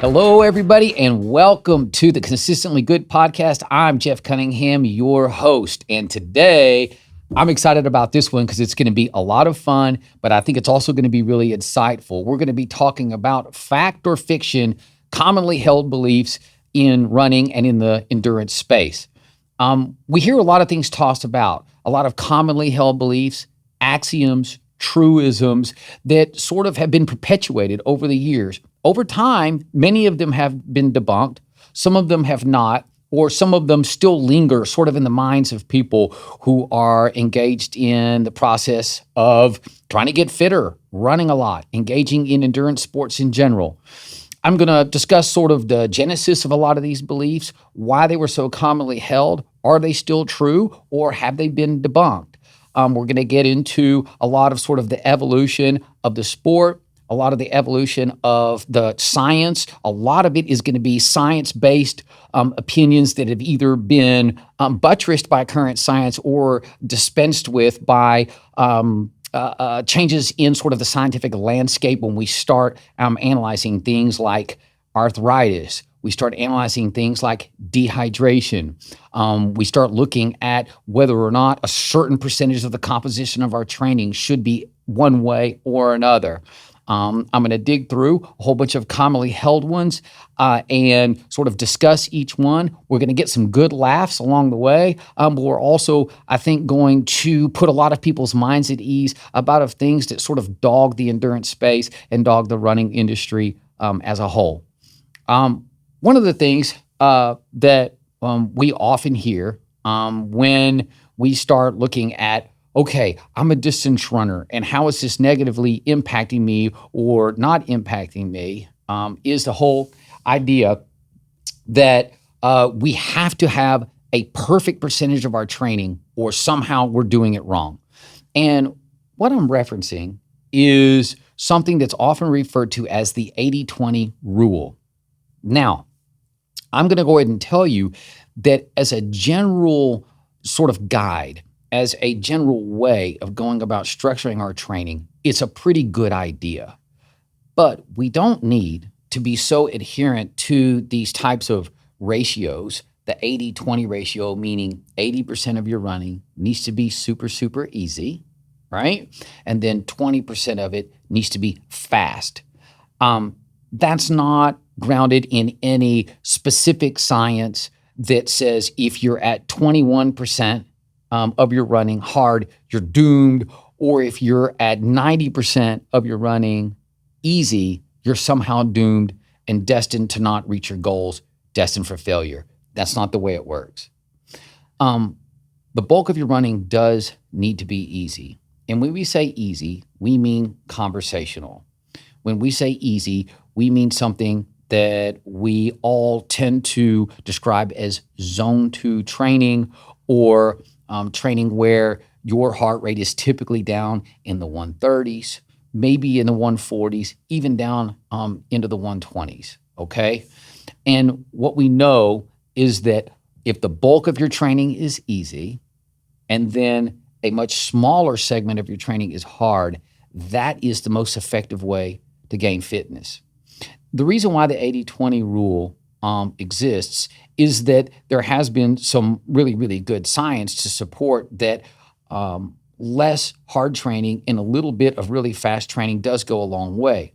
Hello, everybody, and welcome to the Consistently Good podcast. I'm Jeff Cunningham, your host, and today I'm excited about this one because it's going to be a lot of fun, but I think it's also going to be really insightful. We're going to be talking about fact or fiction, commonly held beliefs in running and in the endurance space. We hear a lot of things tossed about, a lot of commonly held beliefs, axioms, truisms that sort of have been perpetuated over the years. Over time, many of them have been debunked, some of them have not, or some of them still linger sort of in the minds of people who are engaged in the process of trying to get fitter, running a lot, engaging in endurance sports in general. I'm going to discuss sort of the genesis of a lot of these beliefs, why they were so commonly held, are they still true, or have they been debunked? We're going to get into a lot of sort of the evolution of the sport, a lot of the evolution of the science. A lot of it is going to be science-based opinions that have either been buttressed by current science or dispensed with by changes in sort of the scientific landscape when we start analyzing things like arthritis. We start analyzing things like dehydration. We start looking at whether or not a certain percentage of the composition of our training should be one way or another. I'm going to dig through a whole bunch of commonly held ones and sort of discuss each one. We're going to get some good laughs along the way, but we're also, I think, going to put a lot of people's minds at ease about things that sort of dog the endurance space and dog the running industry as a whole. One of the things that we often hear when we start looking at, okay, I'm a distance runner, and how is this negatively impacting me or not impacting me, is the whole idea that we have to have a perfect percentage of our training or somehow we're doing it wrong. And what I'm referencing is something that's often referred to as the 80-20 rule. Now, I'm going to go ahead and tell you that as a general sort of guide, as a general way of going about structuring our training, it's a pretty good idea. But we don't need to be so adherent to these types of ratios, the 80-20 ratio, meaning 80% of your running needs to be super, super easy, right? And then 20% of it needs to be fast. That's not grounded in any specific science that says if you're at 21% of your running hard, you're doomed, or if you're at 90% of your running easy, you're somehow doomed and destined to not reach your goals, destined for failure. That's not the way it works. The bulk of your running does need to be easy. And when we say easy, we mean conversational. When we say easy, we mean something that we all tend to describe as zone 2 training, or training where your heart rate is typically down in the 130s, maybe in the 140s, even down into the 120s, okay? And what we know is that if the bulk of your training is easy and then a much smaller segment of your training is hard, that is the most effective way to gain fitness. The reason why the 80-20 rule exists is that there has been some really, really good science to support that less hard training and a little bit of really fast training does go a long way.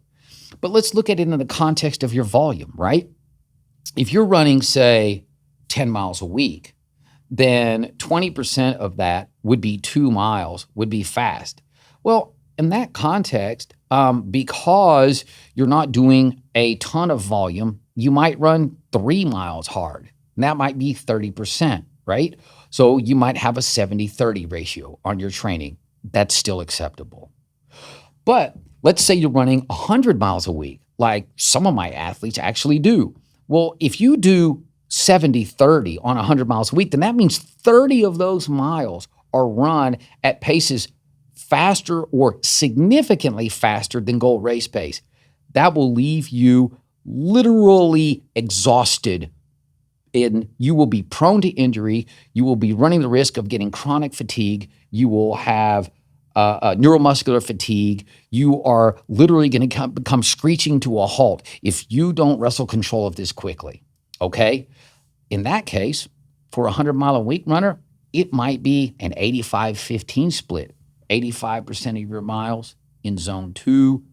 But let's look at it in the context of your volume, right? If you're running, say, 10 miles a week, then 20% of that would be 2 miles, would be fast. Well, in that context, because you're not doing a ton of volume, you might run 3 miles hard, and that might be 30%, right? So you might have a 70-30 ratio on your training. That's still acceptable. But let's say you're running 100 miles a week, like some of my athletes actually do. Well, if you do 70-30 on 100 miles a week, then that means 30 of those miles are run at paces faster or significantly faster than goal race pace. That will leave you literally exhausted, and you will be prone to injury. You will be running the risk of getting chronic fatigue. You will have neuromuscular fatigue. You are literally going to become screeching to a halt if you don't wrestle control of this quickly. Okay? In that case, for a 100-mile-a-week runner, it might be an 85-15 split. 85% of your miles in zone 2,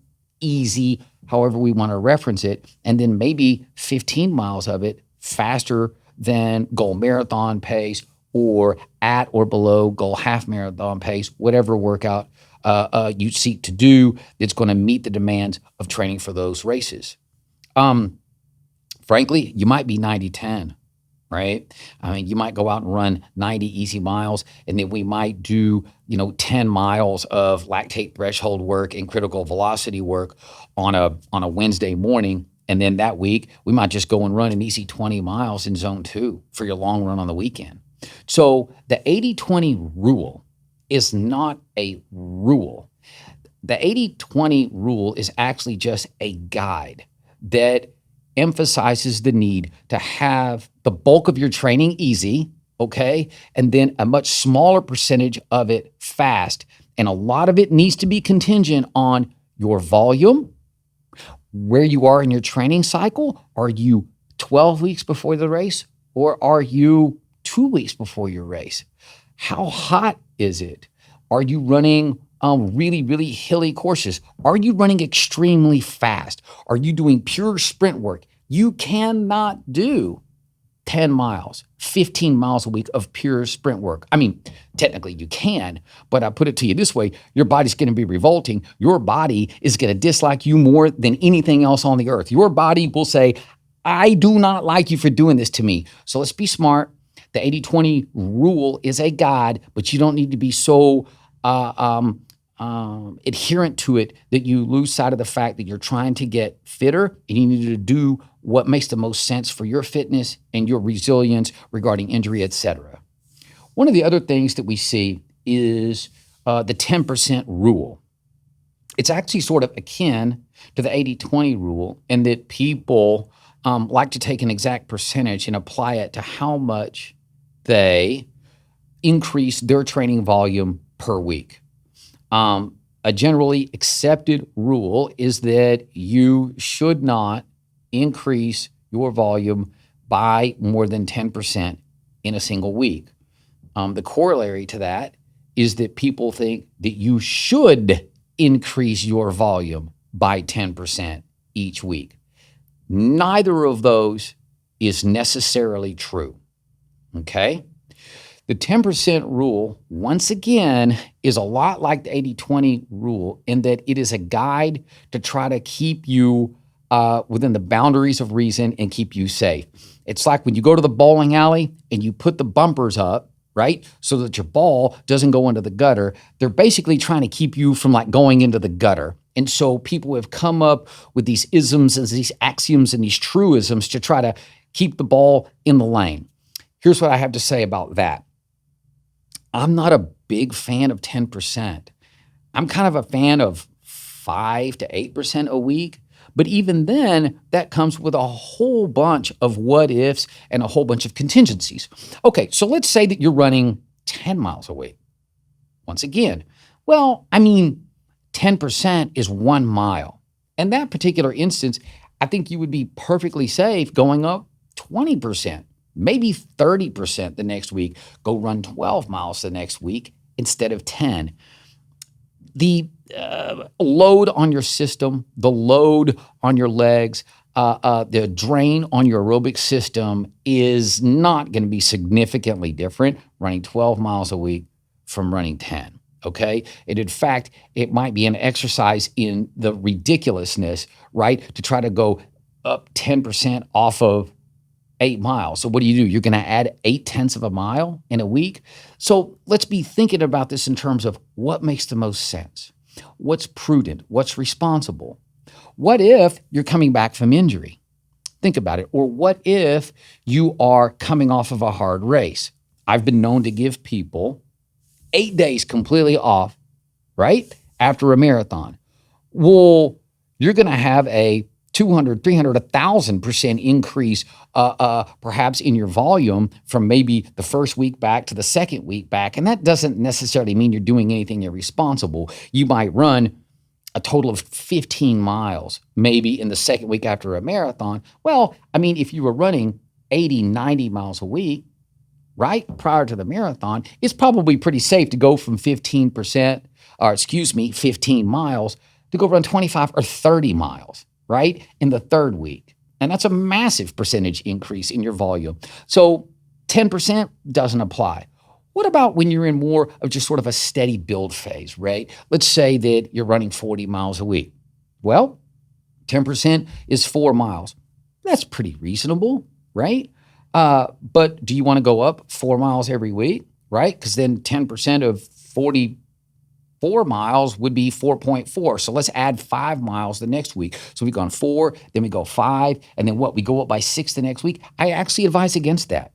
easy, however we want to reference it, and then maybe 15 miles of it faster than goal marathon pace or at or below goal half marathon pace, whatever workout you seek to do that's going to meet the demands of training for those races. Frankly, you might be 90-10, right? I mean, you might go out and run 90 easy miles, and then we might do, 10 miles of lactate threshold work and critical velocity work on a Wednesday morning. And then that week, we might just go and run an easy 20 miles in zone 2 for your long run on the weekend. So the 80-20 rule is not a rule. The 80-20 rule is actually just a guide that emphasizes the need to have the bulk of your training easy, okay, and then a much smaller percentage of it fast. And a lot of it needs to be contingent on your volume, where you are in your training cycle. Are you 12 weeks before the race, or are you 2 weeks before your race? How hot is it? Are you running really, really hilly courses? Are you running extremely fast? Are you doing pure sprint work? You cannot do 10 miles, 15 miles a week of pure sprint work. I mean, technically you can, but I put it to you this way, your body's going to be revolting. Your body is going to dislike you more than anything else on the earth. Your body will say, I do not like you for doing this to me. So let's be smart. The 80-20 rule is a guide, but you don't need to be so adherent to it that you lose sight of the fact that you're trying to get fitter, and you need to do what makes the most sense for your fitness and your resilience regarding injury, etc. One of the other things that we see is the 10% rule. It's actually sort of akin to the 80-20 rule in that people like to take an exact percentage and apply it to how much they increase their training volume per week. A generally accepted rule is that you should not increase your volume by more than 10% in a single week. The corollary to that is that people think that you should increase your volume by 10% each week. Neither of those is necessarily true, okay? The 10% rule, once again, is a lot like the 80-20 rule in that it is a guide to try to keep you within the boundaries of reason and keep you safe. It's like when you go to the bowling alley and you put the bumpers up, right, so that your ball doesn't go into the gutter. They're basically trying to keep you from going into the gutter. And so people have come up with these isms and these axioms and these truisms to try to keep the ball in the lane. Here's what I have to say about that. I'm not a big fan of 10%. I'm kind of a fan of 5 to 8% a week. But even then, that comes with a whole bunch of what ifs and a whole bunch of contingencies. Okay, so let's say that you're running 10 miles a week. Once again, 10% is 1 mile. In that particular instance, I think you would be perfectly safe going up 20%. Maybe 30% the next week. Go run 12 miles the next week instead of 10. The load on your system, the load on your legs, the drain on your aerobic system is not going to be significantly different running 12 miles a week from running 10. Okay. And in fact, it might be an exercise in the ridiculousness, right? To try to go up 10% off of 8 miles. So what do? You're going to add 0.8 of a mile in a week. So let's be thinking about this in terms of what makes the most sense. What's prudent? What's responsible? What if you're coming back from injury? Think about it. Or what if you are coming off of a hard race? I've been known to give people 8 days completely off, right? After a marathon. Well, you're going to have a 200, 300, 1,000% increase, perhaps in your volume from maybe the first week back to the second week back. And that doesn't necessarily mean you're doing anything irresponsible. You might run a total of 15 miles, maybe in the second week after a marathon. Well, I mean, if you were running 80, 90 miles a week, right, prior to the marathon, it's probably pretty safe to go from 15 miles to go run 25 or 30 miles, right, in the third week. And that's a massive percentage increase in your volume. So 10% doesn't apply. What about when you're in more of just sort of a steady build phase, right? Let's say that you're running 40 miles a week. Well, 10% is 4 miles. That's pretty reasonable, right? But do you want to go up 4 miles every week, right? Because then 10% of 44 miles would be 4.4. So let's add 5 miles the next week. So we've gone 4, then we go 5, and then what? We go up by 6 the next week. I actually advise against that.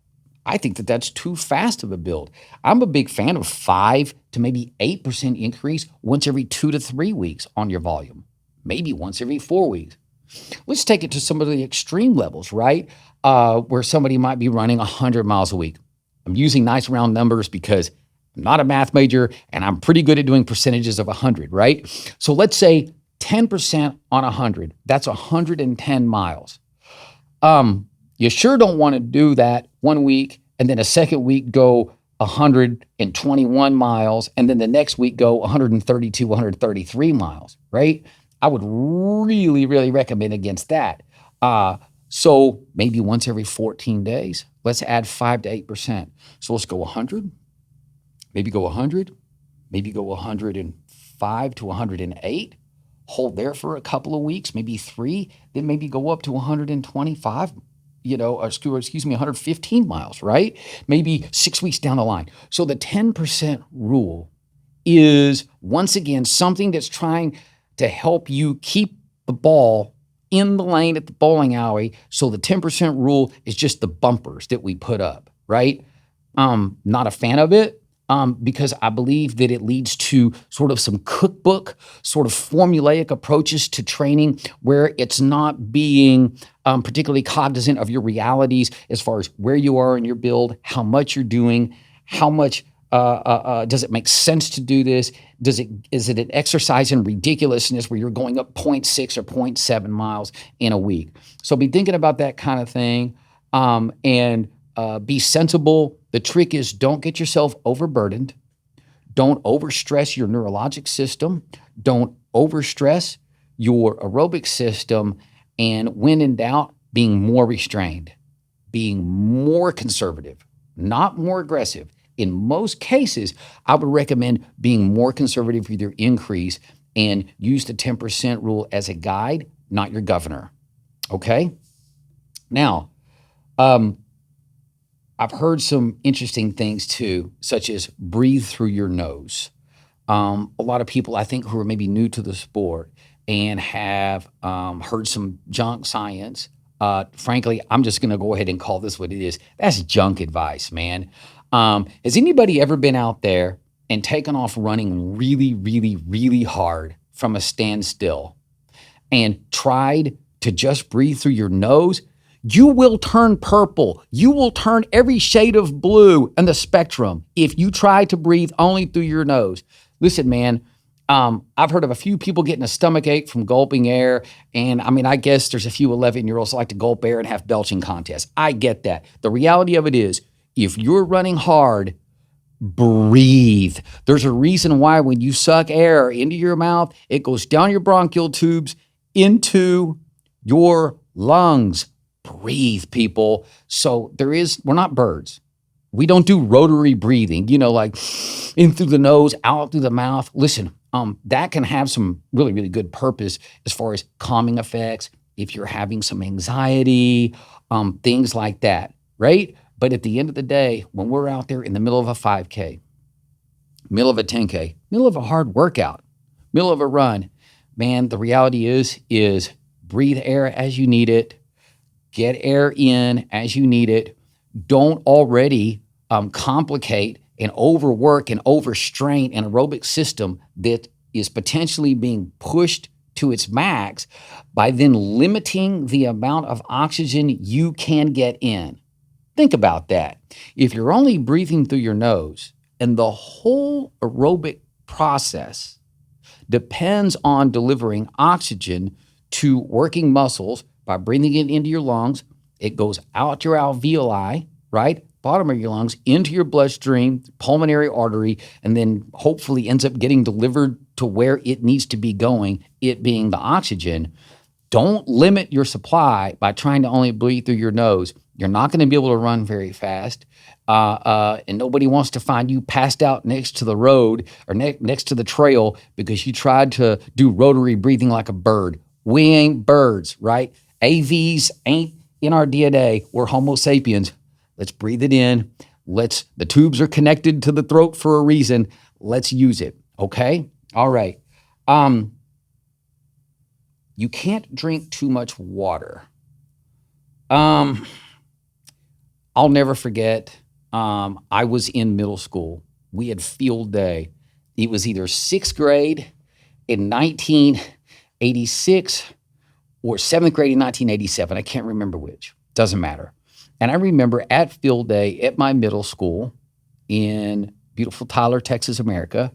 I think that that's too fast of a build. I'm a big fan of 5 to maybe 8% increase once every 2 to 3 weeks on your volume, maybe once every 4 weeks. Let's take it to some of the extreme levels, right? Where somebody might be running 100 miles a week. I'm using nice round numbers because I'm not a math major and I'm pretty good at doing percentages of 100, right? So let's say 10% on 100. That's 110 miles. You sure don't want to do that 1 week and then a second week go 121 miles and then the next week go 132, 133 miles, right? I would really, really recommend against that. So maybe once every 14 days, let's add 5 to 8%. So let's go 100, maybe go 100, maybe go 105 to 108, hold there for a couple of weeks, maybe 3, then maybe go up to 125, 115 miles, right? Maybe 6 weeks down the line. So the 10% rule is, once again, something that's trying to help you keep the ball in the lane at the bowling alley. So the 10% rule is just the bumpers that we put up, right? Not a fan of it. Because I believe that it leads to sort of some cookbook, sort of formulaic approaches to training where it's not being particularly cognizant of your realities as far as where you are in your build, how much you're doing, how much does it make sense to do this? Is it an exercise in ridiculousness where you're going up 0.6 or 0.7 miles in a week? So be thinking about that kind of thing and be sensible. The trick is, don't get yourself overburdened. Don't overstress your neurologic system. Don't overstress your aerobic system. And when in doubt, being more restrained, being more conservative, not more aggressive. In most cases, I would recommend being more conservative with your increase and use the 10% rule as a guide, not your governor. Okay? Now, I've heard some interesting things too, such as breathe through your nose. A lot of people, I think, who are maybe new to the sport and have heard some junk science. Frankly, I'm just going to go ahead and call this what it is. That's junk advice, man. Has anybody ever been out there and taken off running really, really, really hard from a standstill and tried to just breathe through your nose? You will turn purple. You will turn every shade of blue in the spectrum if you try to breathe only through your nose. Listen, man, I've heard of a few people getting a stomach ache from gulping air. And I mean, I guess there's a few 11-year-olds that like to gulp air and have belching contests. I get that. The reality of it is, if you're running hard, breathe. There's a reason why when you suck air into your mouth, it goes down your bronchial tubes into your lungs. Breathe, people. So we're not birds. We don't do rotary breathing, like in through the nose, out through the mouth. Listen, that can have some really, really good purpose as far as calming effects, if you're having some anxiety, things like that, right? But at the end of the day, when we're out there in the middle of a 5K, middle of a 10K, middle of a hard workout, middle of a run, man, the reality is breathe air as you need it. Get air in as you need it. Don't already complicate and overwork and overstrain an aerobic system that is potentially being pushed to its max by then limiting the amount of oxygen you can get in. Think about that. If you're only breathing through your nose and the whole aerobic process depends on delivering oxygen to working muscles by breathing it into your lungs, it goes out your alveoli, right? Bottom of your lungs, into your bloodstream, pulmonary artery, and then hopefully ends up getting delivered to where it needs to be going, it being the oxygen. Don't limit your supply by trying to only breathe through your nose. You're not going to be able to run very fast, and nobody wants to find you passed out next to the road or next to the trail because you tried to do rotary breathing like a bird. We ain't birds, right? AVs ain't in our DNA. We're Homo sapiens. Let's breathe it in. The tubes are connected to the throat for a reason. Let's use it, okay? All right. You can't drink too much water. I'll never forget, I was in middle school. We had field day. It was either sixth grade in 1986 or seventh grade in 1987. I can't remember which. Doesn't matter. And I remember at field day at my middle school in beautiful Tyler, Texas, America,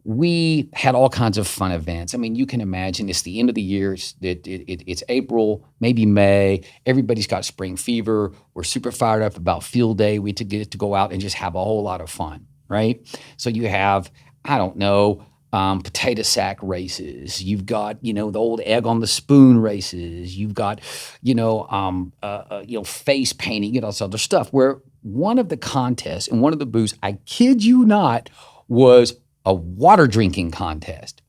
we had all kinds of fun events. I mean, you can imagine it's the end of the year. It's April, maybe May. Everybody's got spring fever. We're super fired up about field day. We get to go out and just have a whole lot of fun, right? So you have, I don't know, potato sack races. You've got, the old egg on the spoon races. You've got, face painting, this other stuff. Where one of the contests and one of the booths, I kid you not, was a water drinking contest.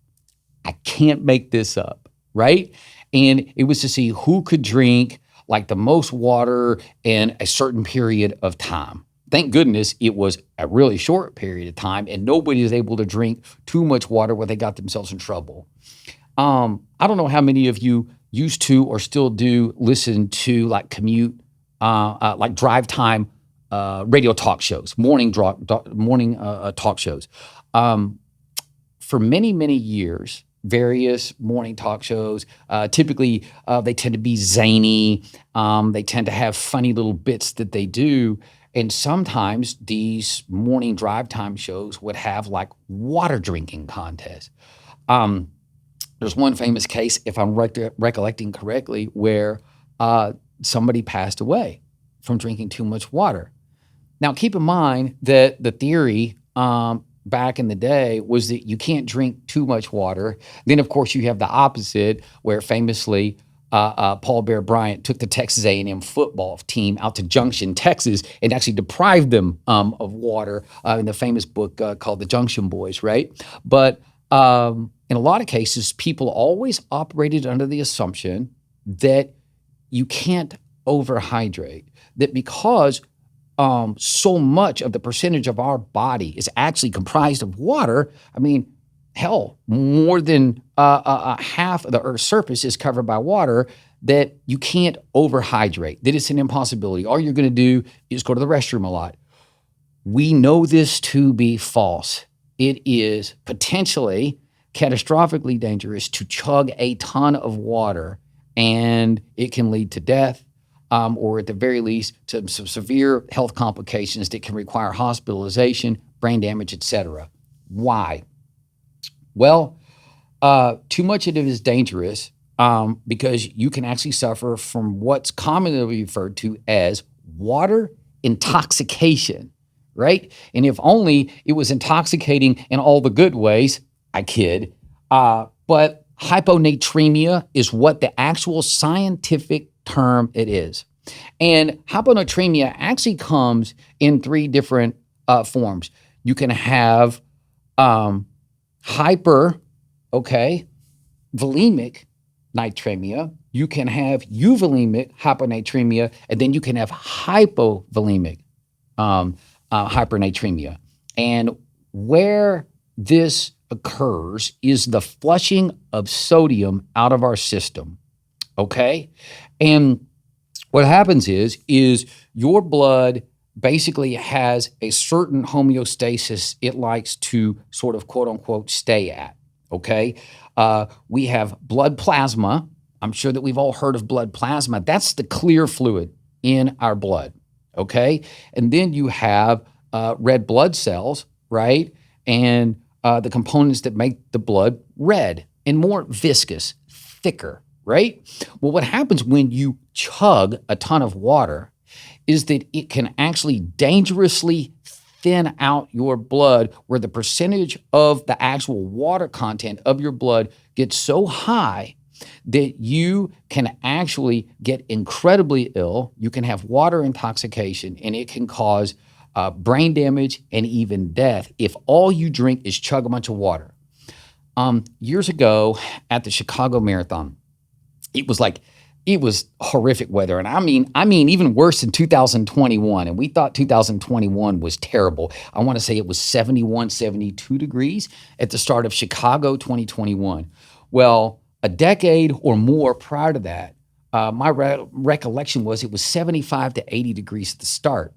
I can't make this up, right? And it was to see who could drink like the most water in a certain period of time. Thank goodness it was a really short period of time and nobody was able to drink too much water where they got themselves in trouble. I don't know how many of you used to or still do listen to like drive time radio talk shows, morning talk shows. For many, many years, various morning talk shows, typically they tend to be zany. They tend to have funny little bits that they do. And sometimes these morning drive time shows would have like water drinking contests. There's one famous case, if I'm recollecting correctly, where somebody passed away from drinking too much water. Now, keep in mind that the theory back in the day was that you can't drink too much water. Then, of course, you have the opposite, where famously Paul Bear Bryant took the Texas A&M football team out to Junction, Texas, and actually deprived them of water in the famous book called The Junction Boys, right? But in a lot of cases, people always operated under the assumption that you can't overhydrate, that because so much of the percentage of our body is actually comprised of water. I mean, hell, more than half of the Earth's surface is covered by water, that you can't overhydrate, that it's an impossibility. All you're going to do is go to the restroom a lot. We know this to be false. It is potentially catastrophically dangerous to chug a ton of water, and it can lead to death. Or at the very least, to some severe health complications that can require hospitalization, brain damage, etc. Why? Well, too much of it is dangerous because you can actually suffer from what's commonly referred to as water intoxication, right? And if only it was intoxicating in all the good ways, I kid. But hyponatremia is what the actual scientific term it is. And hyponatremia actually comes in three different forms. You can have volemic natremia. You can have euvolemic hyponatremia, and then you can have hypovolemic hypernatremia. And where this occurs is the flushing of sodium out of our system, okay? And what happens is your blood basically has a certain homeostasis it likes to sort of quote unquote stay at, okay? We have blood plasma. I'm sure that we've all heard of blood plasma. That's the clear fluid in our blood, okay? And then you have red blood cells, right? And the components that make the blood red and more viscous, thicker, right? Well, what happens when you chug a ton of water is that it can actually dangerously thin out your blood, where the percentage of the actual water content of your blood gets so high that you can actually get incredibly ill. You can have water intoxication, and it can cause brain damage and even death if all you drink is chug a bunch of water. Years ago at the Chicago Marathon, it was horrific weather. And I mean even worse in 2021. And we thought 2021 was terrible. I want to say it was 71, 72 degrees at the start of Chicago 2021. Well, a decade or more prior to that, my recollection was it was 75 to 80 degrees at the start.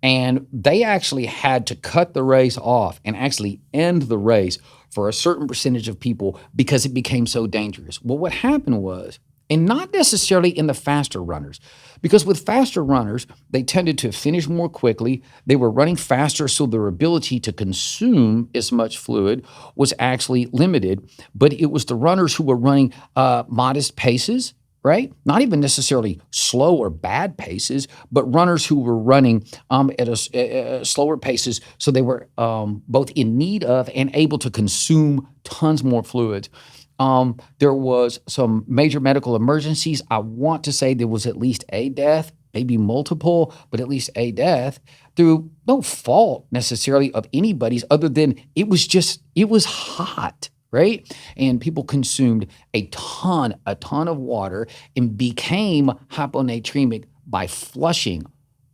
And they actually had to cut the race off and actually end the race for a certain percentage of people because it became so dangerous. Well, what happened was, and not necessarily in the faster runners, because with faster runners, they tended to finish more quickly. They were running faster, so their ability to consume as much fluid was actually limited. But it was the runners who were running modest paces, right? Not even necessarily slow or bad paces, but runners who were running at slower paces, so they were both in need of and able to consume tons more fluids. There was some major medical emergencies. I want to say there was at least a death, maybe multiple, but at least a death through no fault necessarily of anybody's, other than it was hot, right? And people consumed a ton of water and became hyponatremic by flushing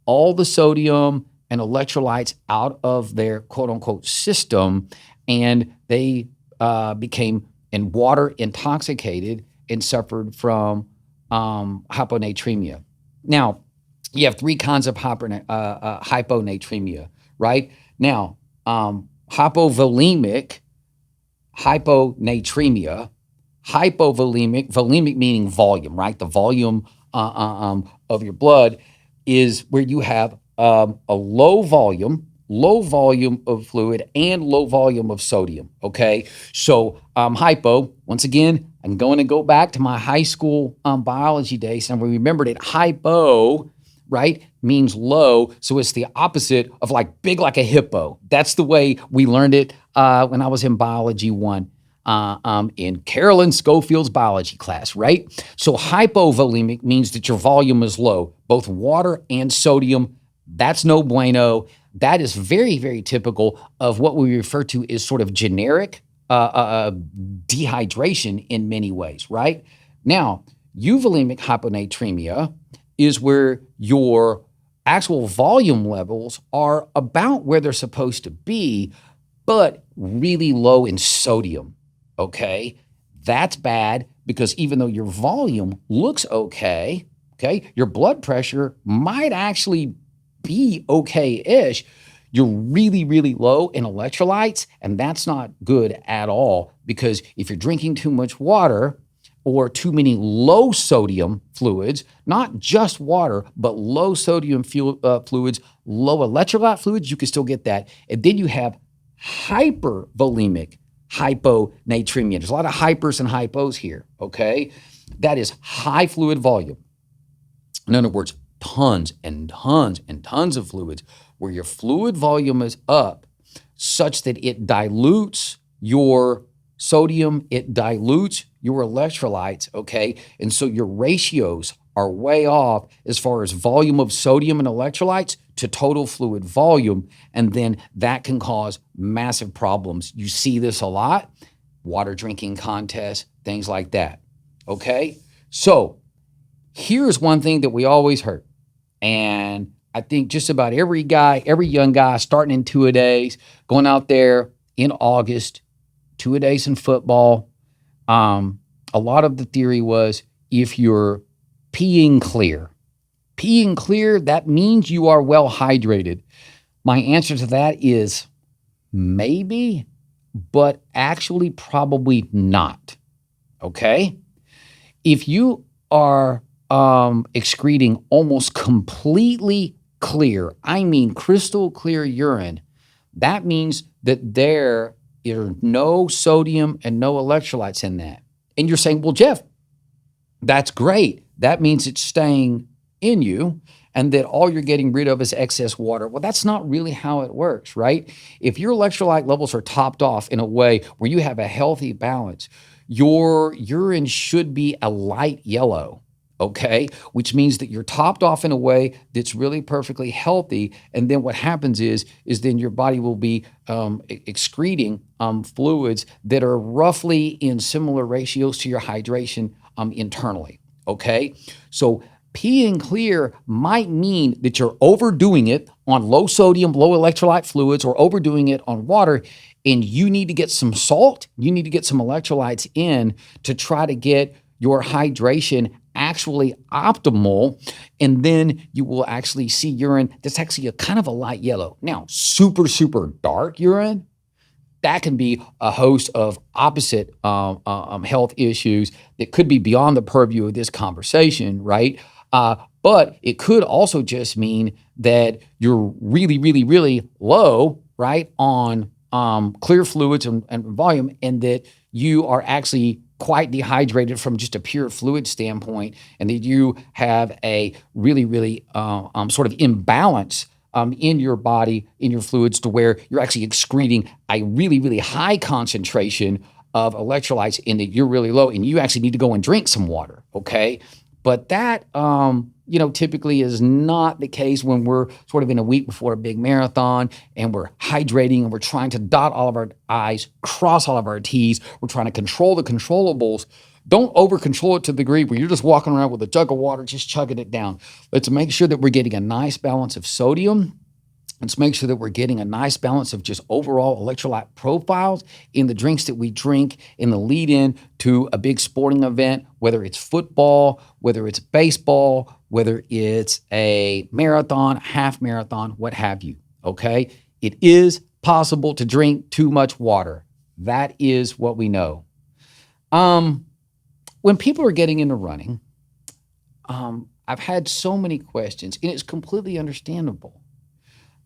all the sodium and electrolytes out of their quote unquote system. And they became and water intoxicated and suffered from hyponatremia. Now, you have three kinds of hyponatremia, right? Now, hypovolemic, hyponatremia, volemic meaning volume, right? The volume of your blood is where you have a low volume of fluid and low volume of sodium, okay? So hypo, once again, I'm going to go back to my high school biology days, and we remember that hypo, right, means low, so it's the opposite of like big like a hippo. That's the way we learned it when I was in Biology 1 in Carolyn Schofield's biology class, right? So hypovolemic means that your volume is low, both water and sodium. That's no bueno. That is very, very typical of what we refer to as sort of generic dehydration in many ways, right? Now, euvolemic hyponatremia is where your actual volume levels are about where they're supposed to be, but really low in sodium, okay? That's bad because even though your volume looks okay, your blood pressure might actually be okay-ish, you're really, really low in electrolytes, and that's not good at all, because if you're drinking too much water or too many low sodium fluids, not just water, but low sodium fluids, low electrolyte fluids, you can still get that. And then you have hypervolemic hyponatremia. There's a lot of hypers and hypos here, okay? That is high fluid volume. In other words, tons and tons and tons of fluids, where your fluid volume is up such that it dilutes your sodium, it dilutes your electrolytes, okay? And so your ratios are way off as far as volume of sodium and electrolytes to total fluid volume, and then that can cause massive problems. You see this a lot, water drinking contests, things like that, okay? So here's one thing that we always heard, and I think just about every young guy starting in two-a-days, going out there in August, two-a-days in football, a lot of the theory was if you're peeing clear, that means you are well hydrated. My answer to that is maybe, but actually probably not. Okay? If you are excreting almost completely clear, I mean crystal clear urine, that means that there are no sodium and no electrolytes in that. And you're saying, well, Jeff, that's great. That means it's staying in you and that all you're getting rid of is excess water. Well, that's not really how it works, right? If your electrolyte levels are topped off in a way where you have a healthy balance, your urine should be a light yellow, okay? Which means that you're topped off in a way that's really perfectly healthy. And then what happens is then your body will be excreting fluids that are roughly in similar ratios to your hydration internally, okay? So peeing clear might mean that you're overdoing it on low sodium, low electrolyte fluids, or overdoing it on water, and you need to get some salt, you need to get some electrolytes in to try to get your hydration actually optimal, and then you will actually see urine that's actually a kind of a light yellow. Now, super, super dark urine, that can be a host of opposite health issues that could be beyond the purview of this conversation, right? But it could also just mean that you're really, really, really low, right, on clear fluids and volume, and that you are actually quite dehydrated from just a pure fluid standpoint, and that you have a really, really sort of imbalance in your body, in your fluids, to where you're actually excreting a really, really high concentration of electrolytes and that you're really low and you actually need to go and drink some water, okay? But that, typically is not the case when we're sort of in a week before a big marathon and we're hydrating and we're trying to dot all of our I's, cross all of our T's. We're trying to control the controllables. Don't over control it to the degree where you're just walking around with a jug of water, just chugging it down. Let's make sure that we're getting a nice balance of sodium. Let's make sure that we're getting a nice balance of just overall electrolyte profiles in the drinks that we drink in the lead in to a big sporting event, whether it's football, whether it's baseball, whether it's a marathon, half marathon, what have you, okay? It is possible to drink too much water. That is what we know. When people are getting into running, I've had so many questions, and it's completely understandable.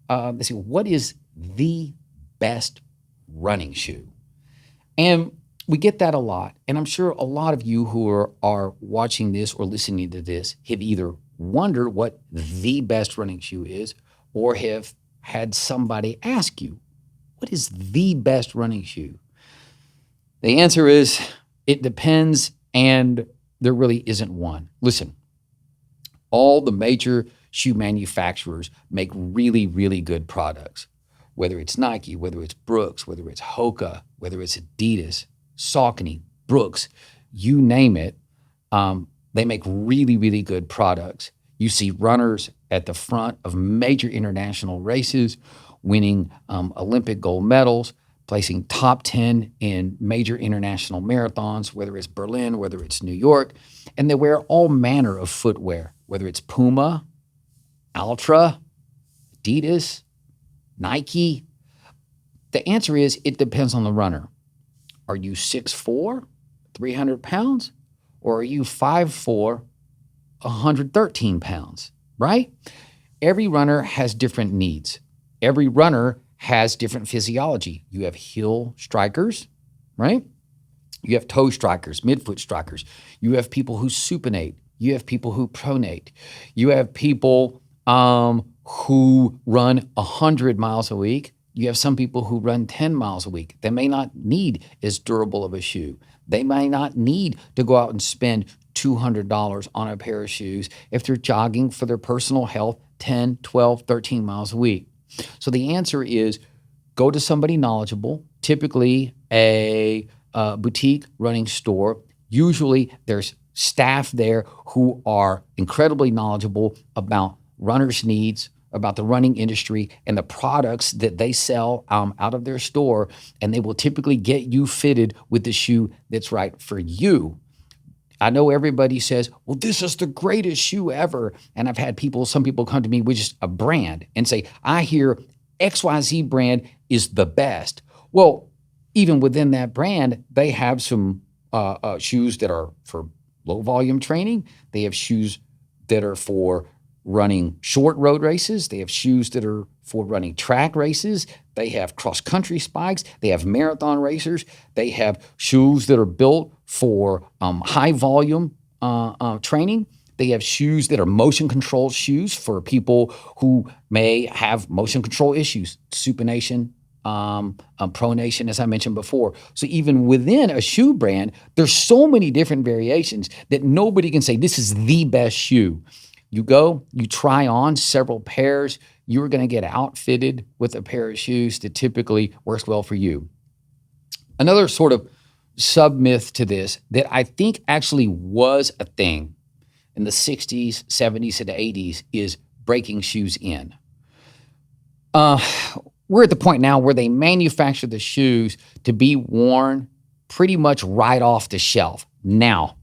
They say, what is the best running shoe? And we get that a lot. And I'm sure a lot of you who are watching this or listening to this have either wondered what the best running shoe is or have had somebody ask you, what is the best running shoe? The answer is, it depends, and there really isn't one. Listen, all the major shoe manufacturers make really, really good products, whether it's Nike, whether it's Brooks, whether it's Hoka, whether it's Adidas, Saucony, Brooks, you name it. They make really, really good products. You see runners at the front of major international races, winning Olympic gold medals, placing top 10 in major international marathons, whether it's Berlin, whether it's New York, and they wear all manner of footwear, whether it's Puma, Altra, Adidas, Nike. The answer is, it depends on the runner. Are you 6'4", 300 pounds, or are you 5'4", 113 pounds, right? Every runner has different needs. Every runner has different physiology. You have heel strikers, right? You have toe strikers, midfoot strikers. You have people who supinate. You have people who pronate. You have people who run 100 miles a week. You have some people who run 10 miles a week. They may not need as durable of a shoe. They may not need to go out and spend $200 on a pair of shoes if they're jogging for their personal health 10, 12, 13 miles a week. So the answer is, go to somebody knowledgeable, typically a boutique running store. Usually there's staff there who are incredibly knowledgeable about runners' needs, about the running industry and the products that they sell out of their store, and they will typically get you fitted with the shoe that's right for you. I know everybody says, well, this is the greatest shoe ever. And I've had some people come to me with just a brand and say, I hear XYZ brand is the best. Well, even within that brand, they have some shoes that are for low volume training. They have shoes that are for running short road races. They have shoes that are for running track races. They have cross country spikes. They have marathon racers. They have shoes that are built for high volume training. They have shoes that are motion control shoes for people who may have motion control issues, supination, pronation, as I mentioned before. So even within a shoe brand, there's so many different variations that nobody can say this is the best shoe. You go, you try on several pairs, you're going to get outfitted with a pair of shoes that typically works well for you. Another sort of sub-myth to this that I think actually was a thing in the 60s, 70s, and 80s is breaking shoes in. We're at the point now where they manufacture the shoes to be worn pretty much right off the shelf. Now,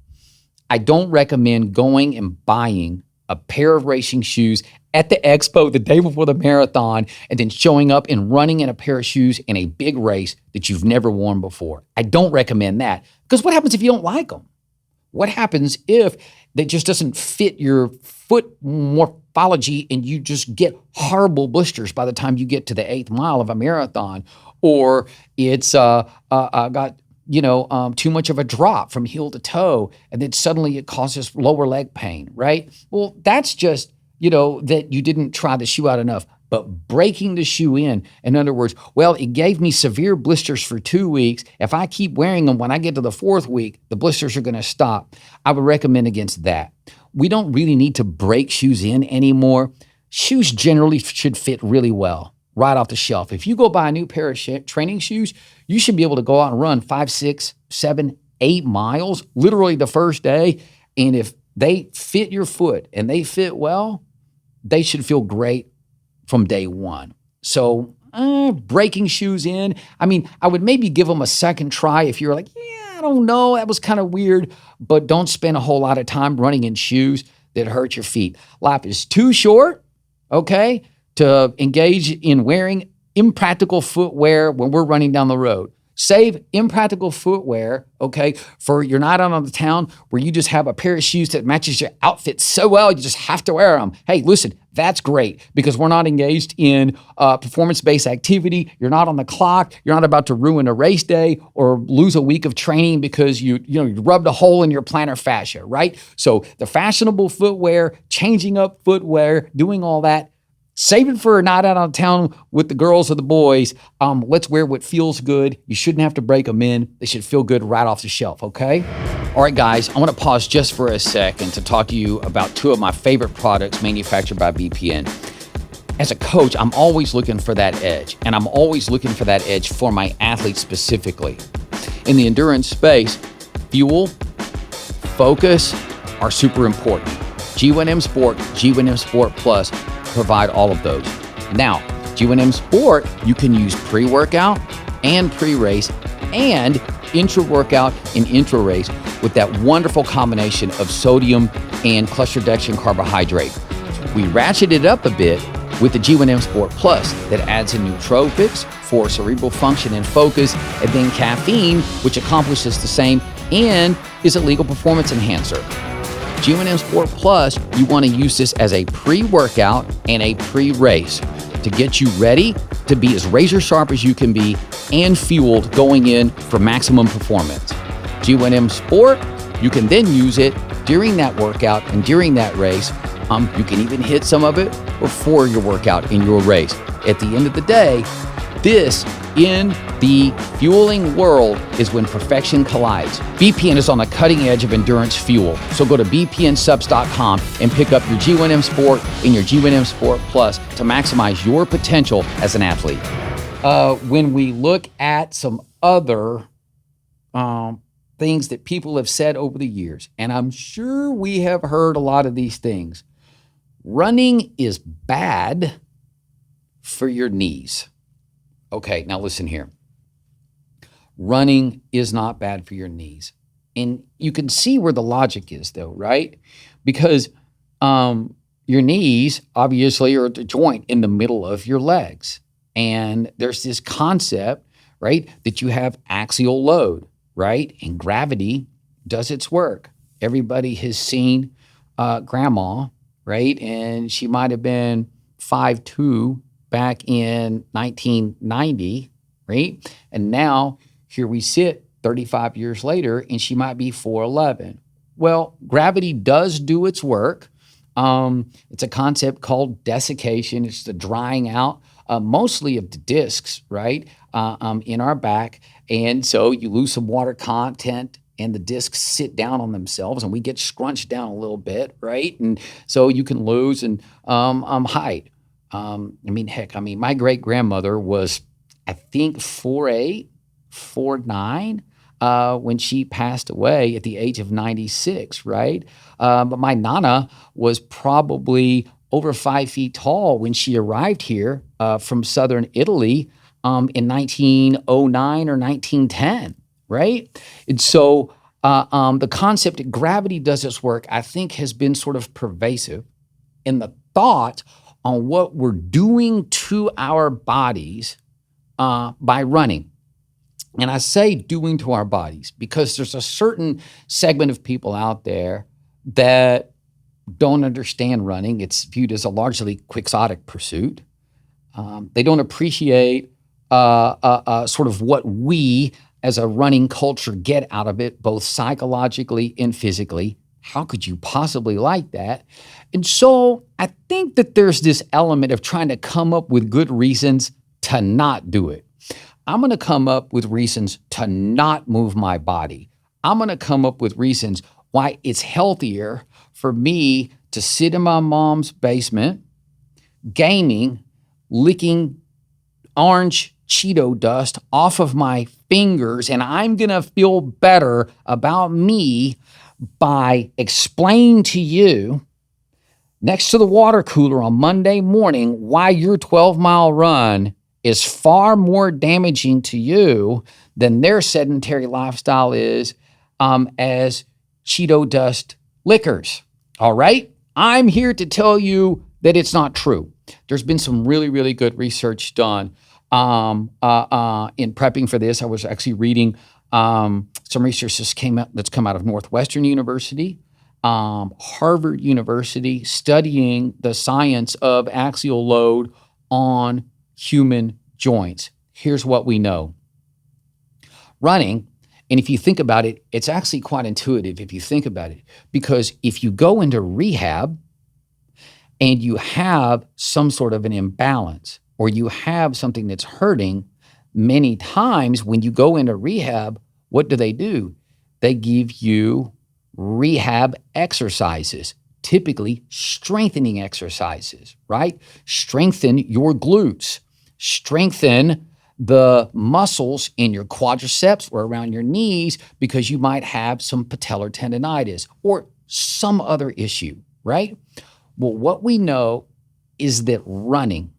I don't recommend going and buying a pair of racing shoes at the expo the day before the marathon and then showing up and running in a pair of shoes in a big race that you've never worn before. I don't recommend that, because what happens if you don't like them? What happens if that just doesn't fit your foot morphology and you just get horrible blisters by the time you get to the 8th mile of a marathon, or it's got too much of a drop from heel to toe, and then suddenly it causes lower leg pain, right? Well, that's just, that you didn't try the shoe out enough. But breaking the shoe in other words, well, it gave me severe blisters for 2 weeks. If I keep wearing them, when I get to the 4th week, the blisters are going to stop. I would recommend against that. We don't really need to break shoes in anymore. Shoes generally should fit really well right off the shelf. If you go buy a new pair of training shoes, you should be able to go out and run 5, 6, 7, 8 miles, literally the first day. And if they fit your foot and they fit well, they should feel great from day one. So breaking shoes in, I would maybe give them a second try if you're like, I don't know, that was kind of weird, but don't spend a whole lot of time running in shoes that hurt your feet. Life is too short, okay, to engage in wearing impractical footwear when we're running down the road. Save impractical footwear, okay, for you're not out on the town where you just have a pair of shoes that matches your outfit so well, you just have to wear them. Hey, listen, that's great, because we're not engaged in performance-based activity. You're not on the clock. You're not about to ruin a race day or lose a week of training because you rubbed a hole in your plantar fascia, right? So the fashionable footwear, changing up footwear, doing all that, save it for a night out on town with the girls or the boys. Let's wear what feels good. You shouldn't have to break them in. They should feel good right off the shelf, okay? All right, guys, I want to pause just for a second to talk to you about 2 of my favorite products manufactured by BPN. As a coach, I'm always looking for that edge, and I'm always looking for that edge for my athletes specifically. In the endurance space, fuel, focus are super important. G1M Sport, G1M Sport Plus provide all of those. Now, G1M Sport, you can use pre-workout and pre-race and intra-workout and intra-race with that wonderful combination of sodium and cluster reduction carbohydrate. We ratchet it up a bit with the G1M Sport Plus that adds in nootropics for cerebral function and focus, and then caffeine, which accomplishes the same and is a legal performance enhancer. G1M Sport Plus, you want to use this as a pre-workout and a pre-race to get you ready to be as razor sharp as you can be and fueled going in for maximum performance. G1M Sport, you can then use it during that workout and during that race. You can even hit some of it before your workout in your race. At the end of the day, this in the fueling world is when perfection collides. BPN is on the cutting edge of endurance fuel. So go to bpnsubs.com and pick up your G1M Sport and your G1M Sport Plus to maximize your potential as an athlete. When we look at some other things that people have said over the years, and I'm sure we have heard a lot of these things, running is bad for your knees. Okay, now listen here. Running is not bad for your knees. And you can see where the logic is, though, right? Because your knees, obviously, are at the joint in the middle of your legs. And there's this concept, right? That you have axial load, right? And gravity does its work. Everybody has seen grandma, right? And she might have been 5'2" back in 1990, right? And now here we sit 35 years later, and she might be 4'11". Well, gravity does do its work. It's a concept called desiccation. It's the drying out, mostly of the discs, right, in our back. And so you lose some water content and the discs sit down on themselves and we get scrunched down a little bit, right? And so you can lose height. Heck, my great grandmother was, I think, 4'8", 4'9", when she passed away at the age of 96, right? But my nana was probably over 5 feet tall when she arrived here from southern Italy in 1909 or 1910, right? And so the concept that gravity does its work, I think, has been sort of pervasive in the thought on what we're doing to our bodies by running. And I say doing to our bodies because there's a certain segment of people out there that don't understand running. It's viewed as a largely quixotic pursuit. They don't appreciate sort of what we as a running culture get out of it, both psychologically and physically. How could you possibly like that? And so I think that there's this element of trying to come up with good reasons to not do it. I'm going to come up with reasons to not move my body. I'm going to come up with reasons why it's healthier for me to sit in my mom's basement, gaming, licking orange Cheeto dust off of my fingers, and I'm going to feel better about me by explaining to you next to the water cooler on Monday morning why your 12-mile run is far more damaging to you than their sedentary lifestyle is as Cheeto dust lickers. All right? I'm here to tell you that it's not true. There's been some really, really good research done in prepping for this. I was actually reading some research that's come out of Northwestern University, Harvard University, studying the science of axial load on human joints. Here's what we know. Running, and if you think about it, it's actually quite intuitive if you think about it, because if you go into rehab and you have some sort of an imbalance or you have something that's hurting, many times when you go into rehab, what do? They give you rehab exercises, typically strengthening exercises, right? Strengthen your glutes, strengthen the muscles in your quadriceps or around your knees because you might have some patellar tendonitis or some other issue, right? Well, what we know is that running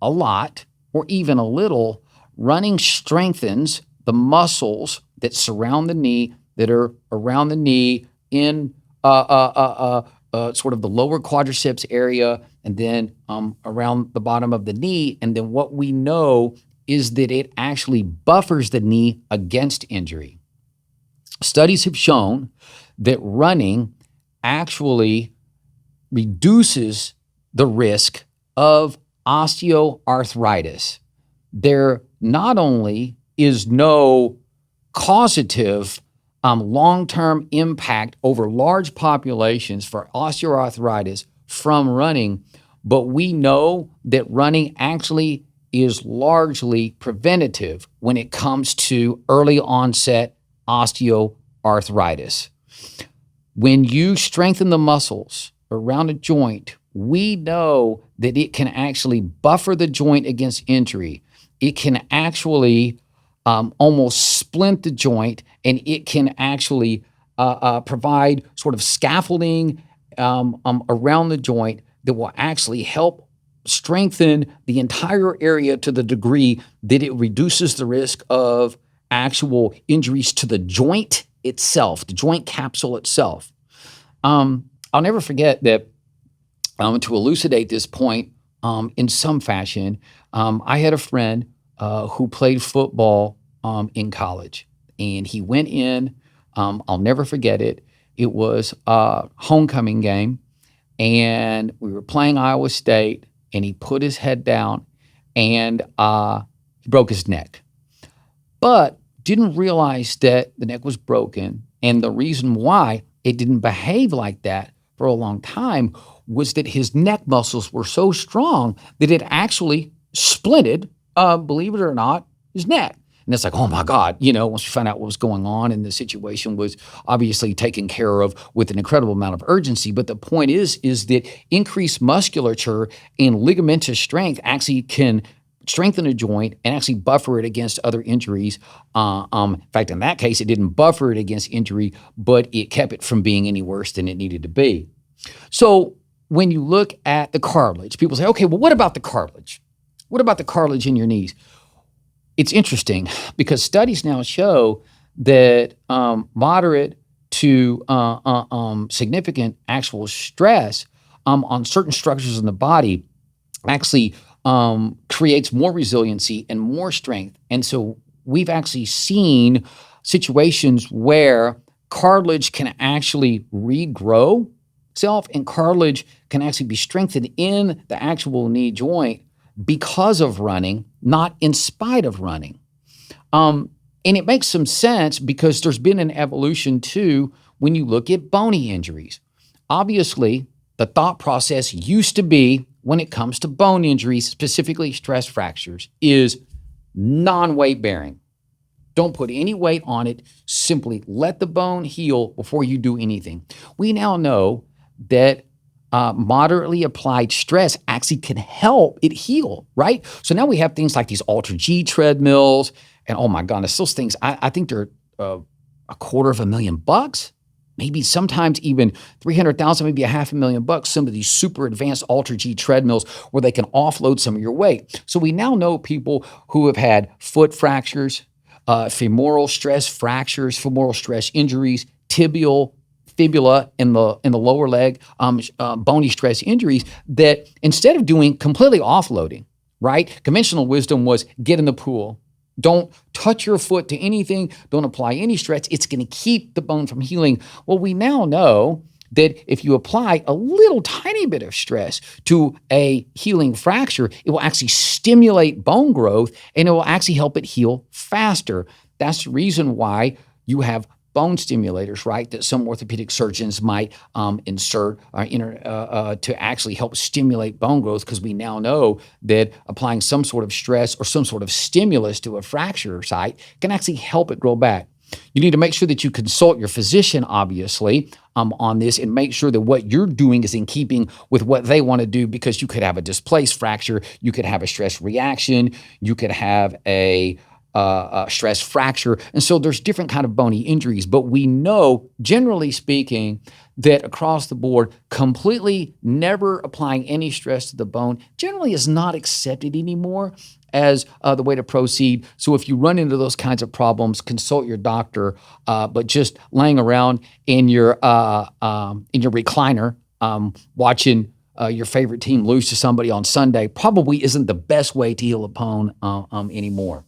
a lot or even a little, running strengthens the muscles that surround the knee, that are around the knee in sort of the lower quadriceps area and then around the bottom of the knee. And then what we know is that it actually buffers the knee against injury. Studies have shown that running actually reduces the risk of osteoarthritis. There not only is no causative long-term impact over large populations for osteoarthritis from running, but we know that running actually is largely preventative when it comes to early onset osteoarthritis. When you strengthen the muscles around a joint, we know that it can actually buffer the joint against injury. It can actually almost splint the joint, and it can actually provide sort of scaffolding around the joint that will actually help strengthen the entire area to the degree that it reduces the risk of actual injuries to the joint itself, the joint capsule itself. I'll never forget that to elucidate this point in some fashion, I had a friend who played football in college. And he went in, I'll never forget it. It was a homecoming game, and we were playing Iowa State, and he put his head down and he broke his neck. But didn't realize that the neck was broken. And the reason why it didn't behave like that for a long time was that his neck muscles were so strong that it actually splinted, believe it or not, his neck. And it's like, oh my God, once we found out what was going on, and the situation was obviously taken care of with an incredible amount of urgency. But the point is that increased musculature and ligamentous strength actually can strengthen a joint and actually buffer it against other injuries. In fact, in that case, it didn't buffer it against injury, but it kept it from being any worse than it needed to be. So when you look at the cartilage, people say, okay, well, what about the cartilage? What about the cartilage in your knees? It's interesting because studies now show that moderate to significant actual stress on certain structures in the body actually creates more resiliency and more strength. And so we've actually seen situations where cartilage can actually regrow itself, and cartilage can actually be strengthened in the actual knee joint because of running, not in spite of running. And it makes some sense because there's been an evolution too when you look at bony injuries. Obviously, the thought process used to be, when it comes to bone injuries, specifically stress fractures, is non-weight bearing. Don't put any weight on it. Simply let the bone heal before you do anything. We now know that moderately applied stress actually can help it heal, right? So now we have things like these Ultra G treadmills, and oh my goodness, those things, I think they're $250,000, maybe sometimes even 300,000, maybe $500,000. Some of these super advanced Ultra G treadmills where they can offload some of your weight. So we now know people who have had foot fractures, femoral stress fractures, femoral stress injuries, tibial, fibula in the lower leg, bony stress injuries, that instead of doing completely offloading, right? Conventional wisdom was get in the pool. Don't touch your foot to anything. Don't apply any stress. It's going to keep the bone from healing. Well, we now know that if you apply a little tiny bit of stress to a healing fracture, it will actually stimulate bone growth and it will actually help it heal faster. That's the reason why you have bone stimulators, right, that some orthopedic surgeons might insert to actually help stimulate bone growth, because we now know that applying some sort of stress or some sort of stimulus to a fracture site can actually help it grow back. You need to make sure that you consult your physician, obviously, on this, and make sure that what you're doing is in keeping with what they want to do, because you could have a displaced fracture, you could have a stress reaction, you could have a stress fracture. And so there's different kind of bony injuries, but we know, generally speaking, that across the board, completely never applying any stress to the bone generally is not accepted anymore as the way to proceed. So if you run into those kinds of problems, consult your doctor. But just laying around in your recliner, watching your favorite team lose to somebody on Sunday probably isn't the best way to heal a bone anymore.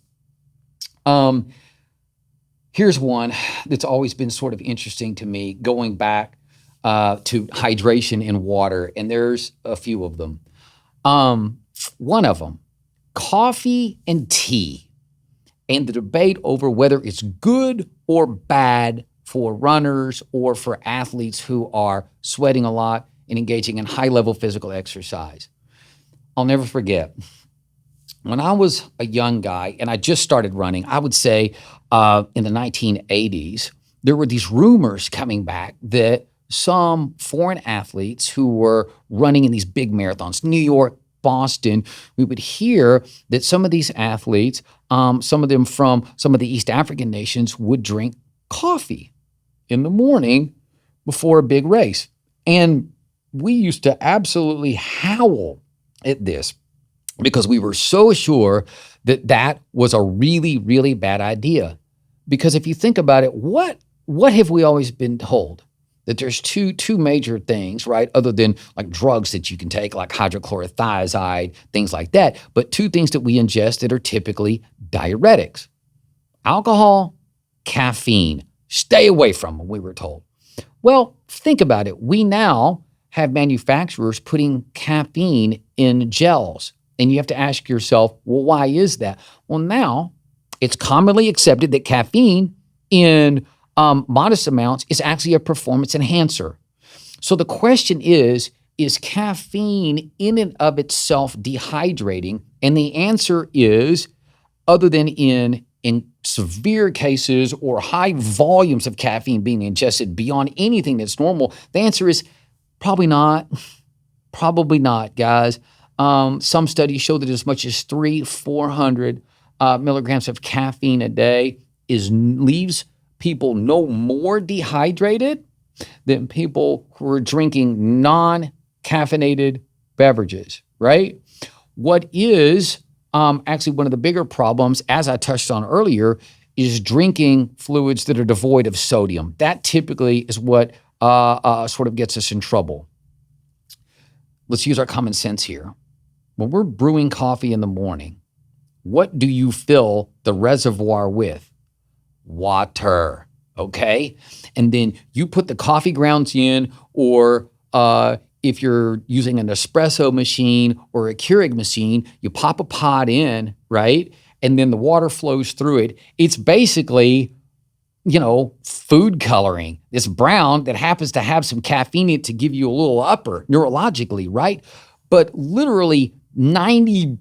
Here's one that's always been sort of interesting to me, going back to hydration in water, and there's a few of them. One of them, coffee and tea, and the debate over whether it's good or bad for runners or for athletes who are sweating a lot and engaging in high-level physical exercise. I'll never forget. When I was a young guy and I just started running, I would say in the 1980s, there were these rumors coming back that some foreign athletes who were running in these big marathons, New York, Boston, we would hear that some of these athletes, some of them from some of the East African nations, would drink coffee in the morning before a big race. And we used to absolutely howl at this, because we were so sure that that was a really, really bad idea. Because if you think about it, what have we always been told? That there's two major things, right? Other than like drugs that you can take, like hydrochlorothiazide, things like that. But two things that we ingest that are typically diuretics: Alcohol, caffeine. Stay away from them, we were told. Well, think about it. We now have manufacturers putting caffeine in gels. And you have to ask yourself, well, why is that? Well, now it's commonly accepted that caffeine in modest amounts is actually a performance enhancer. So the question is caffeine in and of itself dehydrating? And the answer is, other than in severe cases or high volumes of caffeine being ingested beyond anything that's normal, the answer is probably not. Probably not, guys. Some studies show that as much as 400 milligrams of caffeine a day leaves people no more dehydrated than people who are drinking non-caffeinated beverages, right? What is actually one of the bigger problems, as I touched on earlier, is drinking fluids that are devoid of sodium. That typically is what sort of gets us in trouble. Let's use our common sense here. When we're brewing coffee in the morning, what do you fill the reservoir with? Water, okay? And then you put the coffee grounds in, or if you're using an espresso machine or a Keurig machine, you pop a pod in, right? And then the water flows through it. It's basically, food coloring. It's brown that happens to have some caffeine in it to give you a little upper neurologically, right? But literally 90,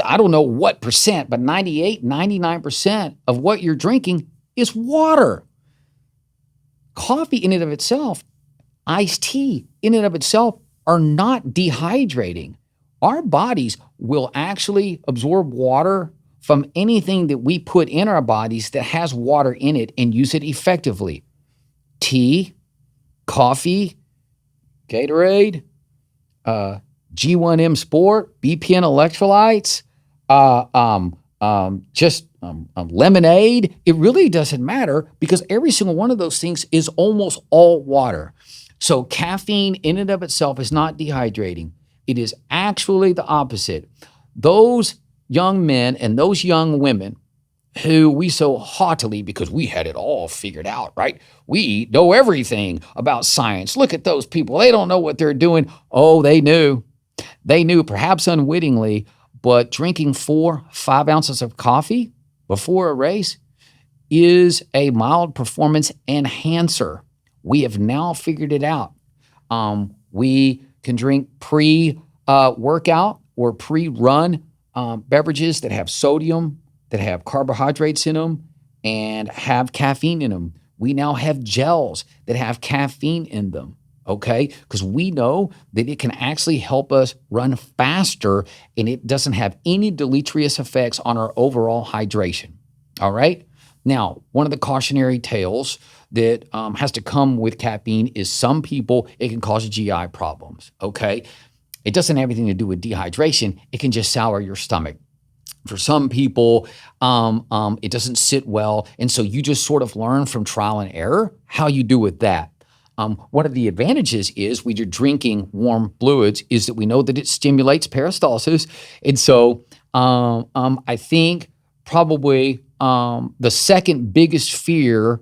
I don't know what percent, but 98, 99% of what you're drinking is water. Coffee in and of itself, iced tea in and of itself are not dehydrating. Our bodies will actually absorb water from anything that we put in our bodies that has water in it and use it effectively. Tea, coffee, Gatorade, G1M Sport, BPN electrolytes, lemonade. It really doesn't matter because every single one of those things is almost all water. So caffeine in and of itself is not dehydrating. It is actually the opposite. Those young men and those young women who we so haughtily, because we had it all figured out, right? We know everything about science. Look at those people. They don't know what they're doing. Oh, they knew. They knew, perhaps unwittingly, but drinking 4-5 ounces of coffee before a race is a mild performance enhancer. We have now figured it out. We can drink pre-workout or pre-run beverages that have sodium, that have carbohydrates in them, and have caffeine in them. We now have gels that have caffeine in them, okay? Because we know that it can actually help us run faster, and it doesn't have any deleterious effects on our overall hydration, all right? Now, one of the cautionary tales that has to come with caffeine is some people, it can cause GI problems, okay? It doesn't have anything to do with dehydration. It can just sour your stomach. For some people, it doesn't sit well. And so you just sort of learn from trial and error how you do with that. One of the advantages is when you're drinking warm fluids is that we know that it stimulates peristalsis. And so I think probably the second biggest fear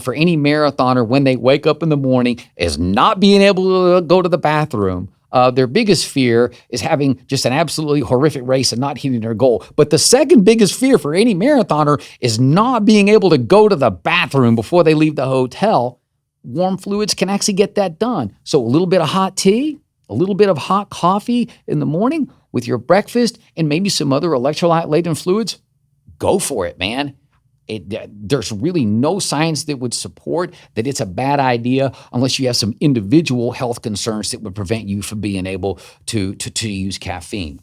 for any marathoner when they wake up in the morning is not being able to go to the bathroom. Their biggest fear is having just an absolutely horrific race and not hitting their goal. But the second biggest fear for any marathoner is not being able to go to the bathroom before they leave the hotel. Warm fluids can actually get that done. So a little bit of hot tea, a little bit of hot coffee in the morning with your breakfast and maybe some other electrolyte-laden fluids, go for it, man. There's really no science that would support that it's a bad idea unless you have some individual health concerns that would prevent you from being able to use caffeine.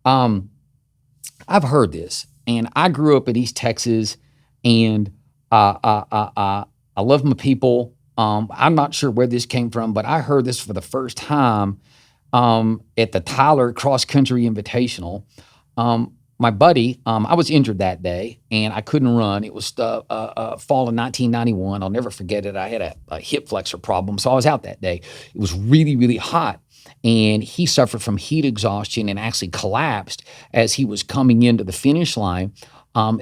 I've heard this, and I grew up in East Texas, and I love my people. I'm not sure where this came from, but I heard this for the first time at the Tyler Cross Country Invitational. My buddy, I was injured that day and I couldn't run. It was fall of 1991. I'll never forget it. I had a hip flexor problem, so I was out that day. It was really, really hot, and he suffered from heat exhaustion and actually collapsed as he was coming into the finish line.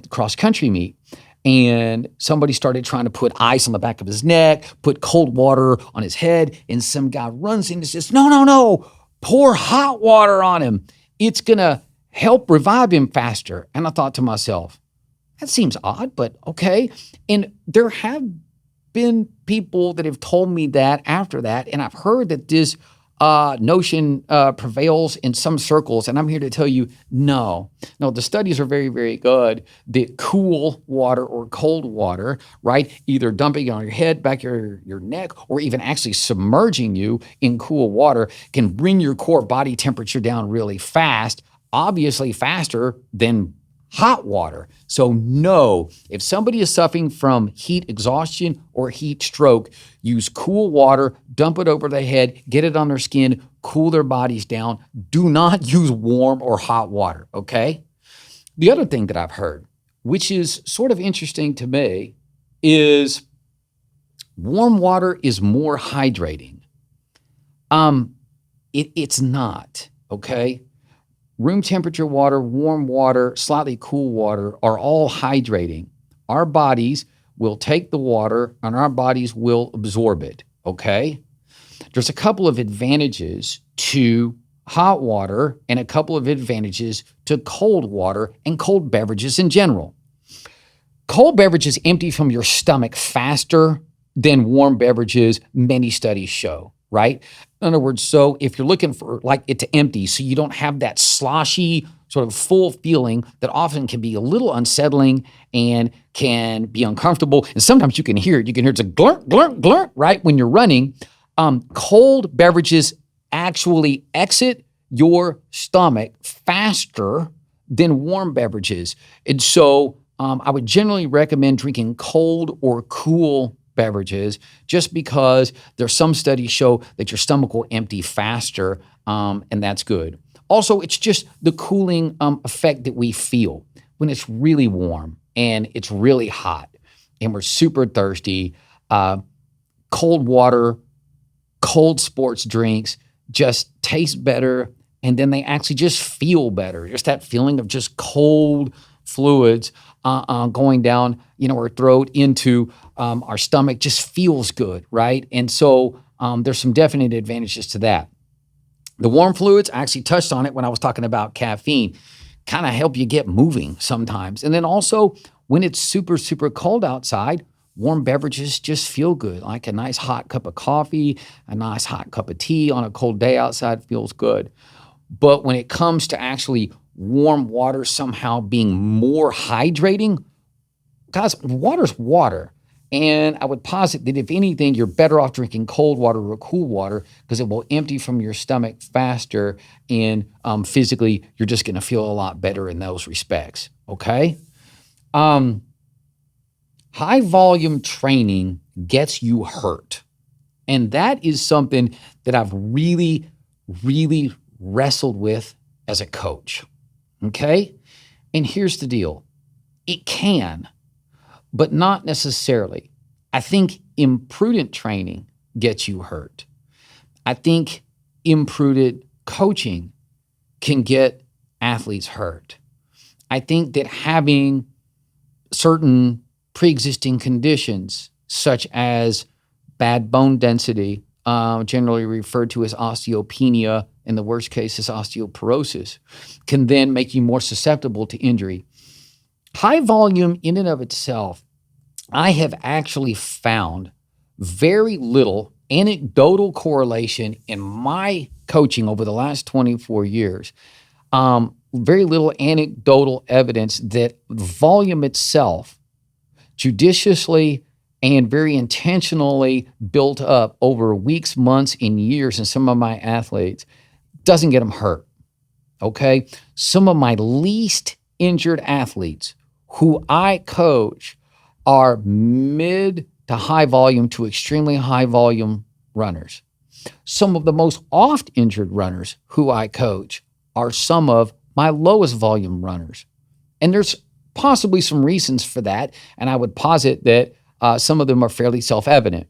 cross country meet. And somebody started trying to put ice on the back of his neck, put cold water on his head, and some guy runs in and says, no, no, no, pour hot water on him. It's going to help revive him faster. And I thought to myself, that seems odd, but okay. And there have been people that have told me that after that, and I've heard that this notion prevails in some circles, and I'm here to tell you, no, the studies are very, very good that cool water or cold water, right, either dumping it on your head, back your neck, or even actually submerging you in cool water can bring your core body temperature down really fast, obviously faster than hot water. So no, if somebody is suffering from heat exhaustion or heat stroke, use cool water, dump it over their head, get it on their skin, cool their bodies down. Do not use warm or hot water, okay? The other thing that I've heard, which is sort of interesting to me, is warm water is more hydrating. It's not, okay? Room temperature water, warm water, slightly cool water are all hydrating. Our bodies will take the water and our bodies will absorb it, okay? There's a couple of advantages to hot water and a couple of advantages to cold water and cold beverages in general. Cold beverages empty from your stomach faster than warm beverages, many studies show, right? In other words, so if you're looking for like it to empty, so you don't have that sloshy sort of full feeling that often can be a little unsettling and can be uncomfortable. And sometimes you can hear it. You can hear it's a glurk, glurk, glurk, right? When you're running, cold beverages actually exit your stomach faster than warm beverages. And so I would generally recommend drinking cold or cool beverages just because there's some studies show that your stomach will empty faster, and that's good. Also, it's just the cooling effect that we feel when it's really warm and it's really hot and we're super thirsty. Cold water, cold sports drinks just taste better, and then they actually just feel better. Just that feeling of just cold fluids going down, our throat into our stomach just feels good, right? And so there's some definite advantages to that. The warm fluids, I actually touched on it when I was talking about caffeine, kind of help you get moving sometimes. And then also when it's super, super cold outside, warm beverages just feel good, like a nice hot cup of coffee, a nice hot cup of tea on a cold day outside feels good. But when it comes to actually warm water somehow being more hydrating, guys, water's water. And I would posit that if anything, you're better off drinking cold water or cool water because it will empty from your stomach faster, and physically, you're just going to feel a lot better in those respects, okay? High volume training gets you hurt. And that is something that I've really, really wrestled with as a coach, okay? And here's the deal. It can, but not necessarily. I think imprudent training gets you hurt. I think imprudent coaching can get athletes hurt. I think that having certain pre-existing conditions, such as bad bone density, generally referred to as osteopenia, in the worst case is osteoporosis, can then make you more susceptible to injury. High volume in and of itself, I have actually found very little anecdotal correlation in my coaching over the last 24 years. Very little anecdotal evidence that volume itself, judiciously and very intentionally built up over weeks, months, and years in some of my athletes, doesn't get them hurt, okay? Some of my least injured athletes who I coach are mid to high volume to extremely high volume runners. Some of the most oft injured runners who I coach are some of my lowest volume runners. And there's possibly some reasons for that, and I would posit that some of them are fairly self-evident.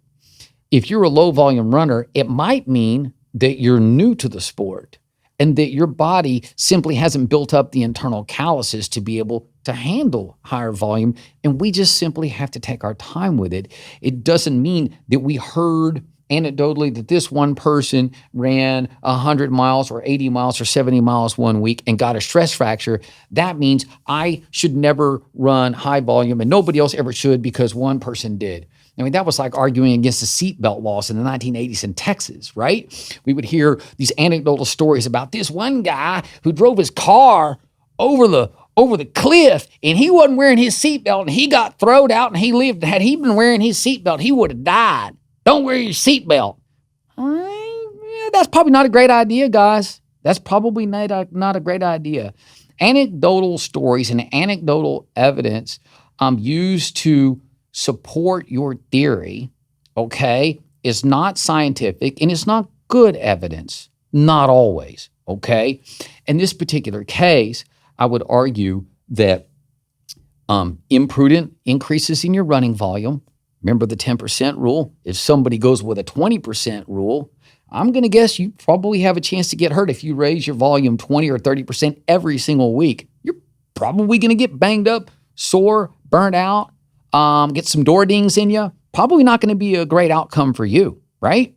If you're a low volume runner, it might mean that you're new to the sport and that your body simply hasn't built up the internal calluses to be able to handle higher volume, and we just simply have to take our time with it. It doesn't mean that we heard anecdotally that this one person ran 100 miles or 80 miles or 70 miles one week and got a stress fracture. That means I should never run high volume and nobody else ever should because one person did. I mean, that was like arguing against the seatbelt laws in the 1980s in Texas, right? We would hear these anecdotal stories about this one guy who drove his car over the cliff and he wasn't wearing his seatbelt and he got thrown out and he lived. Had he been wearing his seatbelt, he would have died. Don't wear your seatbelt. Yeah, that's probably not a great idea, guys. That's probably not a great idea. Anecdotal stories and anecdotal evidence used to support your theory, okay, is not scientific and it's not good evidence. Not always, okay? In this particular case, I would argue that imprudent increases in your running volume. Remember the 10% rule? If somebody goes with a 20% rule, I'm going to guess you probably have a chance to get hurt if you raise your volume 20 or 30% every single week. You're probably going to get banged up, sore, burnt out, get some door dings in you. Probably not going to be a great outcome for you, right?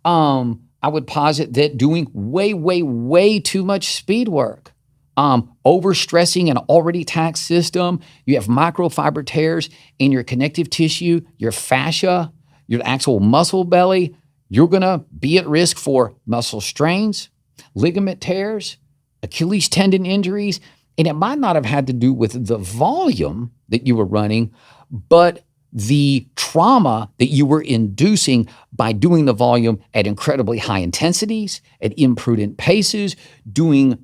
I would posit that doing way too much speed work, overstressing an already taxed system. You have microfiber tears in your connective tissue, your fascia, your actual muscle belly. You're going to be at risk for muscle strains, ligament tears, Achilles tendon injuries. And it might not have had to do with the volume that you were running, but the trauma that you were inducing by doing the volume at incredibly high intensities, at imprudent paces, doing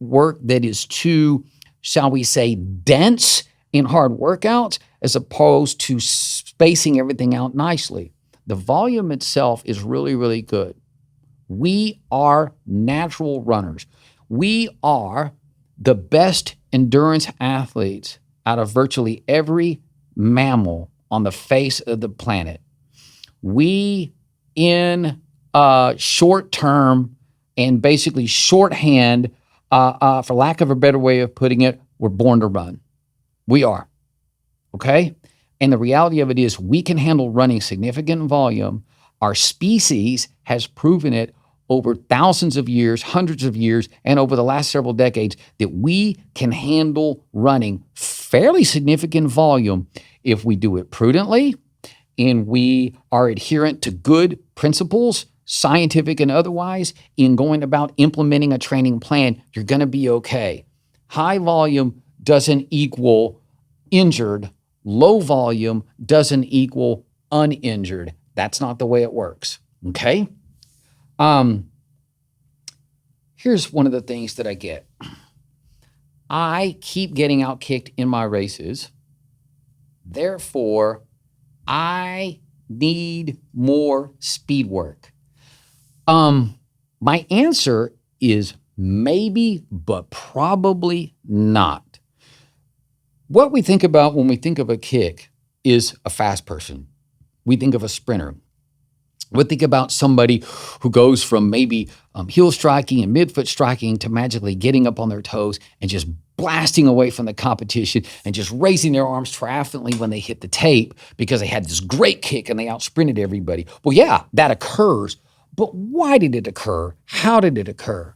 work that is too, shall we say, dense in hard workouts, as opposed to spacing everything out nicely. The volume itself is really good. We are natural runners. We are the best endurance athletes out of virtually every mammal on the face of the planet. We, in short term and basically shorthand, for lack of a better way of putting it, we're born to run. We are, okay? And the reality of it is we can handle running significant volume. Our species has proven it over thousands of years, hundreds of years, and over the last several decades that we can handle running fairly significant volume if we do it prudently and we are adherent to good principles, scientific and otherwise, in going about implementing a training plan. You're going to be okay. High volume doesn't equal injured. Low volume doesn't equal uninjured. That's not the way it works, okay? Here's one of the things that I get. I keep getting outkicked in my races. Therefore, I need more speed work. My answer is maybe, but probably not. What we think about when we think of a kick is a fast person. We think of a sprinter. We think about somebody who goes from maybe heel striking and midfoot striking to magically getting up on their toes and just blasting away from the competition and just raising their arms triumphantly when they hit the tape because they had this great kick and they outsprinted everybody. Well, yeah, that occurs. But why did it occur? How did it occur?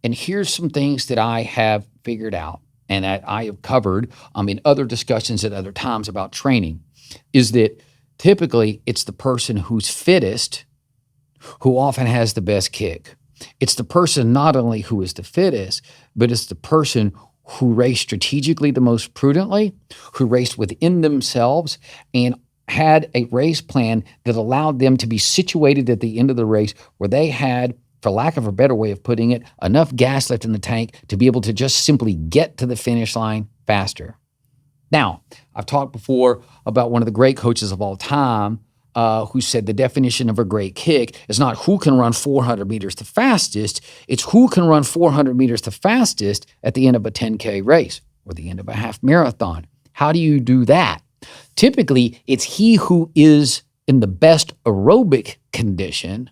And here's some things that I have figured out and that I have covered in other discussions at other times about training, is that typically it's the person who's fittest who often has the best kick. It's the person not only who is the fittest, but it's the person who raced strategically the most prudently, who raced within themselves and had a race plan that allowed them to be situated at the end of the race where they had, for lack of a better way of putting it, enough gas left in the tank to be able to just simply get to the finish line faster. Now, I've talked before about one of the great coaches of all time who said the definition of a great kick is not who can run 400 meters the fastest, it's who can run 400 meters the fastest at the end of a 10K race or the end of a half marathon. How do you do that? Typically, it's he who is in the best aerobic condition,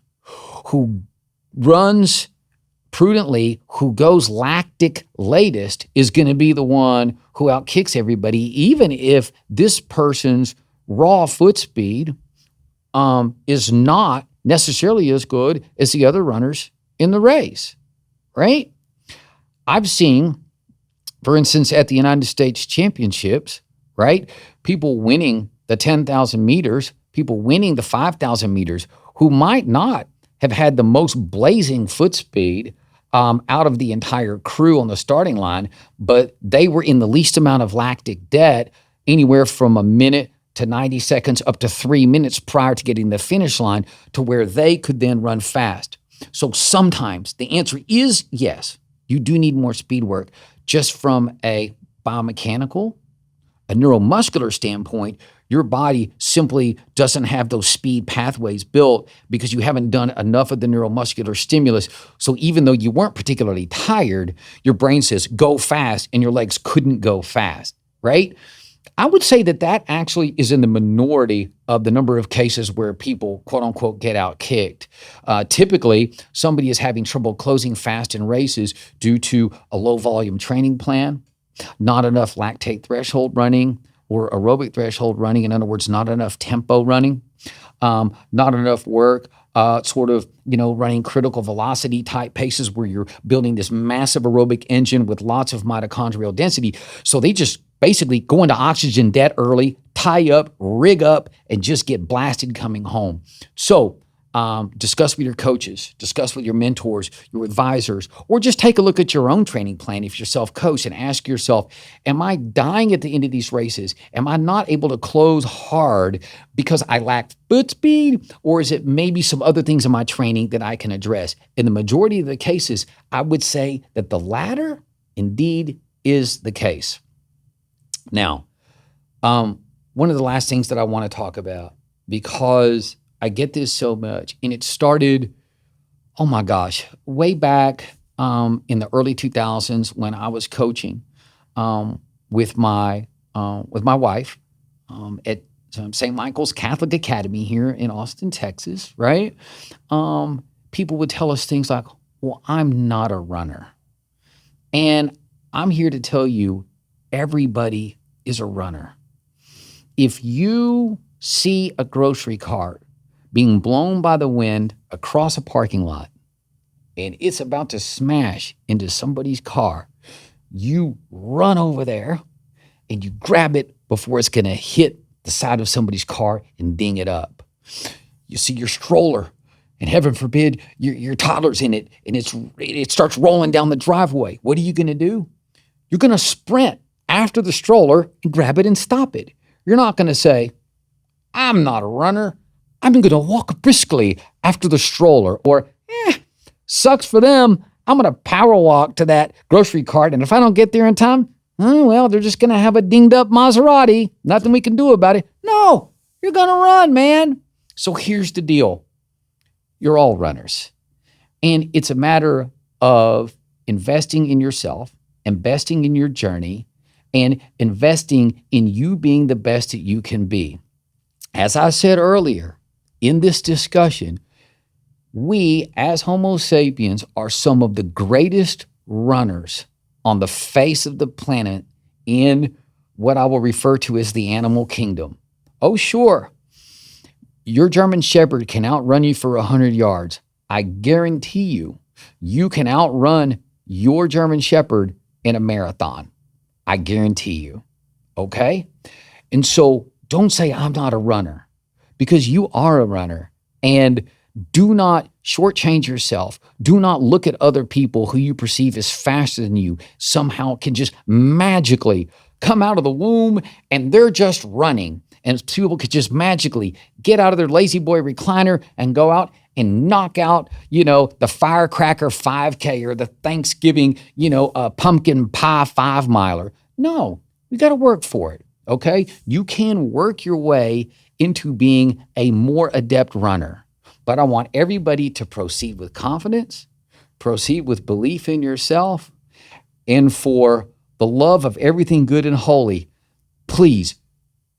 who runs prudently, who goes lactic latest is going to be the one who outkicks everybody, even if this person's raw foot speed is not necessarily as good as the other runners in the race, right? I've seen, for instance, at the United States Championships, right, people winning the 10,000 meters, people winning the 5,000 meters, who might not have had the most blazing foot speed out of the entire crew on the starting line, but they were in the least amount of lactic debt, anywhere from a minute to 90 seconds up to 3 minutes prior to getting the finish line, to where they could then run fast. So sometimes the answer is yes, you do need more speed work. Just from a biomechanical, a neuromuscular standpoint, your body simply doesn't have those speed pathways built because you haven't done enough of the neuromuscular stimulus. So even though you weren't particularly tired, your brain says, go fast, and your legs couldn't go fast, right? I would say that that actually is in the minority of the number of cases where people, quote unquote, get out kicked. Typically, somebody is having trouble closing fast in races due to a low volume training plan, not enough lactate threshold running or aerobic threshold running. In other words, not enough tempo running, not enough work, running critical velocity type paces where you're building this massive aerobic engine with lots of mitochondrial density. So they just basically go into oxygen debt early, tie up, rig up, and just get blasted coming home. So discuss with your coaches, discuss with your mentors, your advisors, or just take a look at your own training plan if you're self-coached and ask yourself, am I dying at the end of these races? Am I not able to close hard because I lack foot speed? Or is it maybe some other things in my training that I can address? In the majority of the cases, I would say that the latter indeed is the case. Now, one of the last things that I want to talk about, because I get this so much, and it started, oh my gosh, way back in the early 2000s when I was coaching with my wife at St. Michael's Catholic Academy here in Austin, Texas, right? People would tell us things like, well, I'm not a runner. And I'm here to tell you, everybody is a runner. If you see a grocery cart being blown by the wind across a parking lot, and it's about to smash into somebody's car, you run over there and you grab it before it's going to hit the side of somebody's car and ding it up. You see your stroller, and heaven forbid your toddler's in it, and it starts rolling down the driveway. What are you going to do? You're going to sprint after the stroller and grab it and stop it. You're not going to say, I'm not a runner, I'm going to walk briskly after the stroller, or, sucks for them, I'm going to power walk to that grocery cart, and if I don't get there in time, oh, well, they're just going to have a dinged up Maserati. Nothing we can do about it. No, you're going to run, man. So here's the deal. You're all runners. And it's a matter of investing in yourself, investing in your journey, and investing in you being the best that you can be. As I said earlier in this discussion, we as Homo sapiens are some of the greatest runners on the face of the planet in what I will refer to as the animal kingdom. Oh, sure, your German Shepherd can outrun you for 100 yards. I guarantee you, you can outrun your German Shepherd in a marathon. I guarantee you, okay? And so don't say I'm not a runner, because you are a runner. And do not shortchange yourself. Do not look at other people who you perceive as faster than you somehow can just magically come out of the womb and they're just running. And people could just magically get out of their lazy boy recliner and go out and knock out, the firecracker 5K or the Thanksgiving, pumpkin pie 5-miler. No, we got to work for it, okay? You can work your way into being a more adept runner. But I want everybody to proceed with confidence, proceed with belief in yourself, and for the love of everything good and holy, please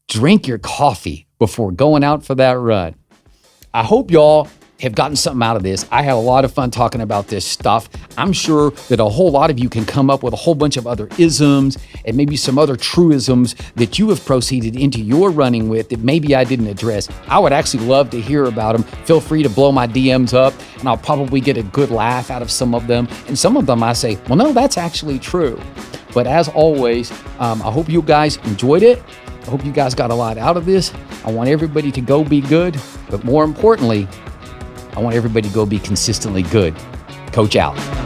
drink your coffee before going out for that run. I hope y'all have gotten something out of this. I had a lot of fun talking about this stuff. I'm sure that a whole lot of you can come up with a whole bunch of other isms and maybe some other truisms that you have proceeded into your running with that maybe I didn't address. I would actually love to hear about them. Feel free to blow my DMs up, and I'll probably get a good laugh out of some of them. And some of them I say, well, no, that's actually true. But as always, I hope you guys enjoyed it. I hope you guys got a lot out of this. I want everybody to go be good, but more importantly, I want everybody to go be consistently good. Coach out.